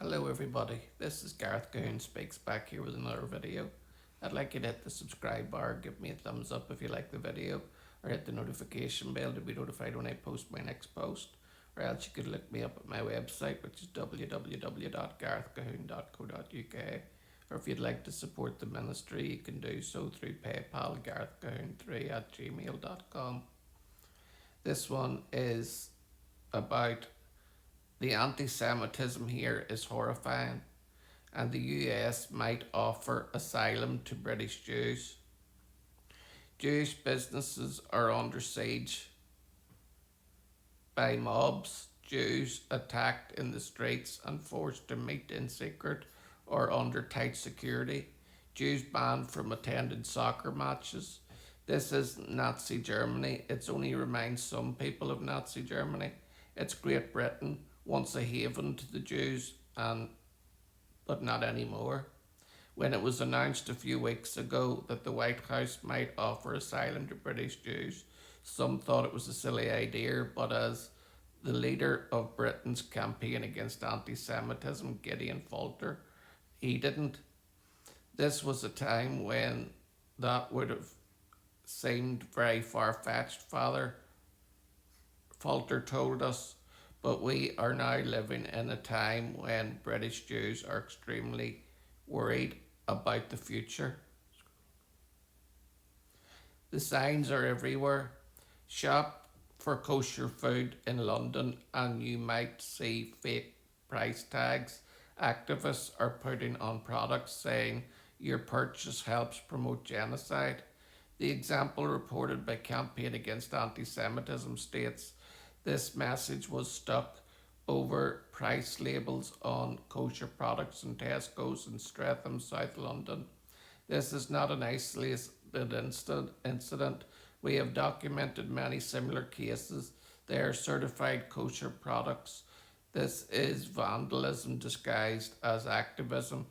Hello everybody, this is Gareth Goon Speaks back here with another video. I'd like you to hit the subscribe bar, give me a thumbs up if you like the video, or hit the notification bell to be notified when I post my next post, or else you could look me up at my website, which is www.garethcahoon.co.uk, or if you'd like to support the ministry, you can do so through PayPal, garethcahoon3@gmail.com. This one is about the anti-Semitism here is horrifying, and the US might offer asylum to British Jews. Jewish businesses are under siege by mobs, Jews attacked in the streets and forced to meet in secret or under tight security, Jews banned from attending soccer matches. This is Nazi Germany. It only reminds some people of Nazi Germany. It's Great Britain, once a haven to the Jews, but not anymore. When it was announced a few weeks ago that the White House might offer asylum to British Jews, some thought it was a silly idea, but as the leader of Britain's campaign against anti Semitism, Gideon Falter, he didn't. This was a time when that would have seemed very far fetched, Father Falter told us, but we are now living in a time when British Jews are extremely worried about the future. The signs are everywhere. Shop for kosher food in London and you might see fake price tags. Activists are putting on products saying your purchase helps promote genocide. The example reported by Campaign Against Anti-Semitism states this message was stuck over price labels on kosher products in Tesco's in Streatham, South London. This is not an isolated incident. We have documented many similar cases. They are certified kosher products. This is vandalism disguised as activism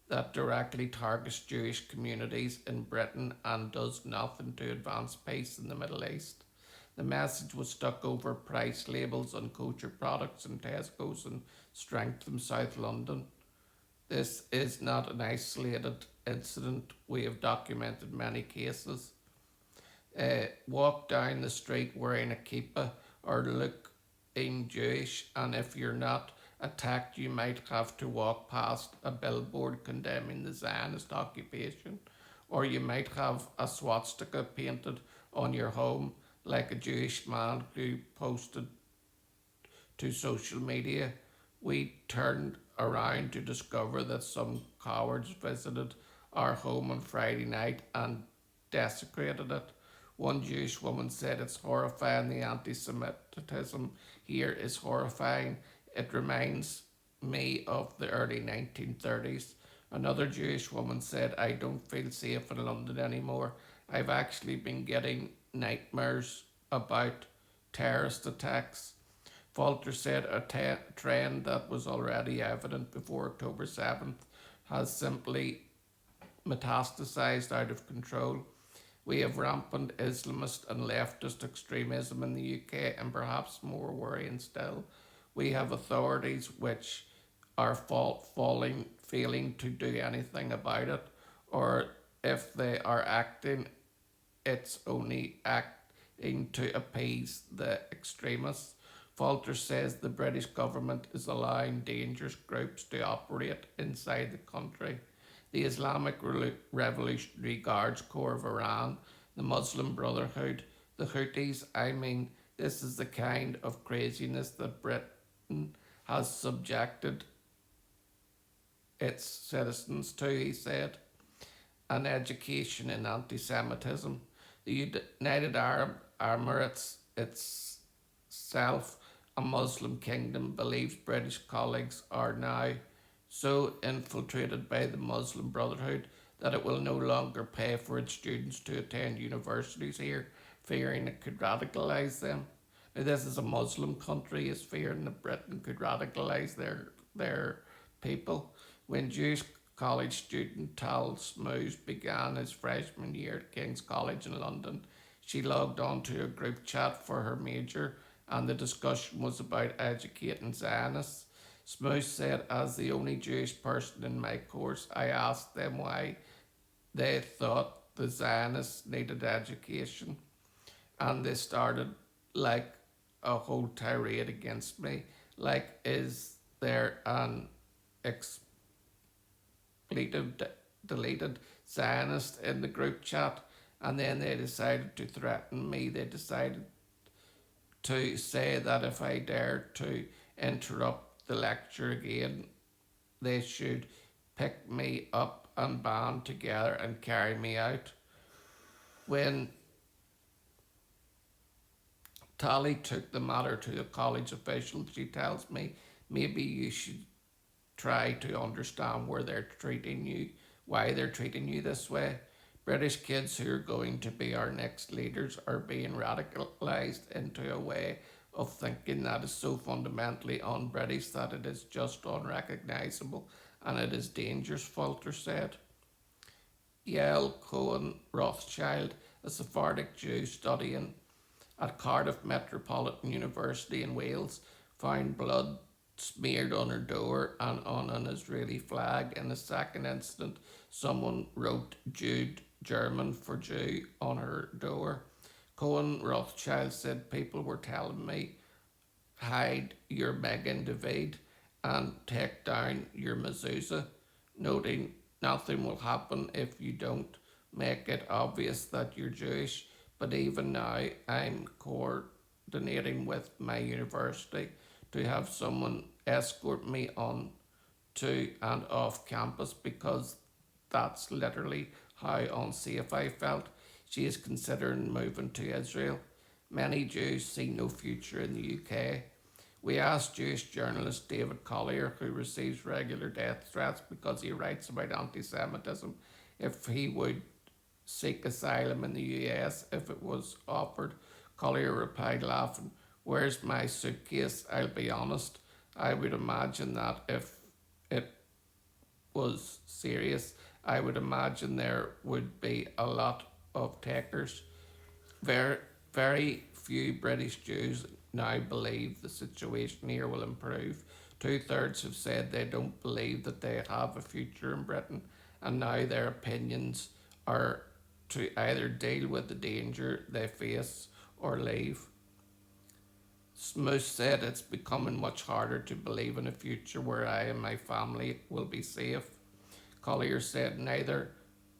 that directly targets Jewish communities in Britain and does nothing to advance peace in the Middle East. The message was stuck over price labels on kosher products in Tesco's in Streatham, South London. This is not an isolated incident. We have documented many cases. Walk down the street wearing a kippah or looking Jewish, and if you're not attacked, you might have to walk past a billboard condemning the Zionist occupation, or you might have a swastika painted on your home, like a Jewish man who posted to social media. We turned around to discover that some cowards visited our home on Friday night and desecrated it. One Jewish woman said it's horrifying. The anti Semitism here is horrifying. It reminds me of the early 1930s. Another Jewish woman said, I don't feel safe in London anymore. I've actually been getting nightmares about terrorist attacks. Falter said a trend that was already evident before October 7th has simply metastasized out of control. We have rampant Islamist and leftist extremism in the UK, and perhaps more worrying still, we have authorities which are failing to do anything about it, or if they are acting, it's only acting to appease the extremists. Falter says the British government is allowing dangerous groups to operate inside the country. The Islamic Revolutionary Guards Corps of Iran, the Muslim Brotherhood, the Houthis. I mean, this is the kind of craziness that Britain has subjected its citizens to, he said. An education in anti Semitism. The United Arab Emirates itself, a Muslim kingdom, believes British colleagues are now so infiltrated by the Muslim Brotherhood that it will no longer pay for its students to attend universities here, fearing it could radicalise them. Now, this is a Muslim country, is fearing that Britain could radicalise their people. When Jewish college student Tal Smoose began his freshman year at King's College in London, she logged on to a group chat for her major, and the discussion was about educating Zionists. Smoosh said, as the only Jewish person in my course, I asked them why they thought the Zionists needed education, and they started like a whole tirade against me. Like, is there an expletive deleted Zionist in the group chat? And then they decided to threaten me. They decided to say that if I dared to interrupt the lecture again, they should pick me up and band together and carry me out. When Tally took the matter to the college official, she tells me, maybe you should try to understand where they're treating you, why they're treating you this way. British kids who are going to be our next leaders are being radicalised into a way of thinking that is so fundamentally un-British that it is just unrecognisable, and it is dangerous, Falter said. Yael Cohen Rothschild, a Sephardic Jew studying at Cardiff Metropolitan University in Wales, found blood smeared on her door and on an Israeli flag. In the second incident, someone wrote Jude German for Jew on her door. Cohen Rothschild said, people were telling me, hide your Megan David and take down your mezuzah, noting nothing will happen if you don't make it obvious that you're Jewish. But even now, I'm coordinating with my university to have someone escort me on to and off campus because that's literally how unsafe I felt. She is considering moving to Israel. Many Jews see no future in the UK. We asked Jewish journalist David Collier, who receives regular death threats because he writes about anti-Semitism, if he would seek asylum in the US if it was offered. Collier replied, laughing, where's my suitcase? I'll be honest, I would imagine that if it was serious, I would imagine there would be a lot of takers. Very, very few British Jews now believe the situation here will improve. Two-thirds have said they don't believe that they have a future in Britain, and now their opinions are to either deal with the danger they face or leave. Smooth said, it's becoming much harder to believe in a future where I and my family will be safe. Collier said, neither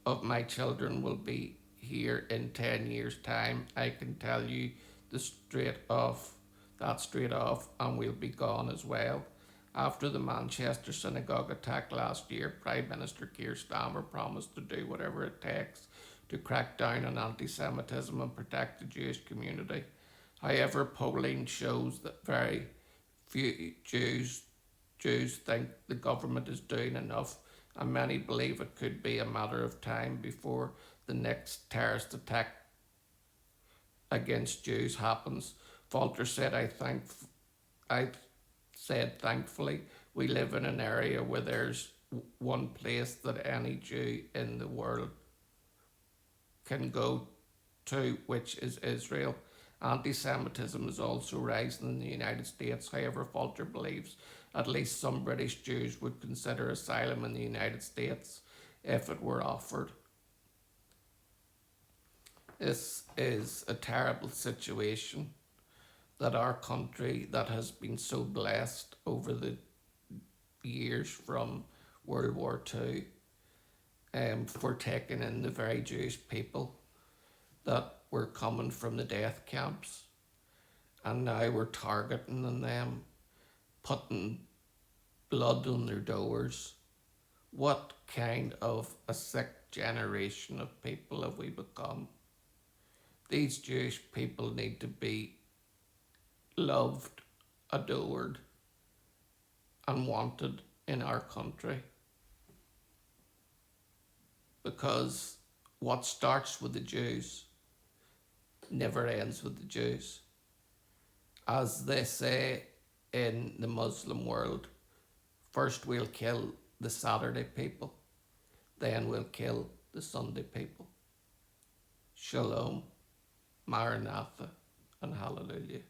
of my children will be here in 10 years' time. I can tell you straight off, and we'll be gone as well. After the Manchester synagogue attack last year, Prime Minister Keir Starmer promised to do whatever it takes to crack down on anti-Semitism and protect the Jewish community. However, polling shows that very few Jews think the government is doing enough, and many believe it could be a matter of time before the next terrorist attack against Jews happens. Falter said, I said, thankfully, we live in an area where there's one place that any Jew in the world can go to, which is Israel. Anti-Semitism is also rising in the United States. However, Falter believes at least some British Jews would consider asylum in the United States if it were offered. This is a terrible situation that our country, that has been so blessed over the years from World War II, for taking in the very Jewish people that were coming from the death camps, and now we're targeting them, putting blood on their doors. What kind of a sick generation of people have we become? These Jewish people need to be loved, adored, and wanted in our country, because what starts with the Jews never ends with the Jews. As they say in the Muslim world, first we'll kill the Saturday people, then we'll kill the Sunday people. Shalom, Maranatha, and Hallelujah.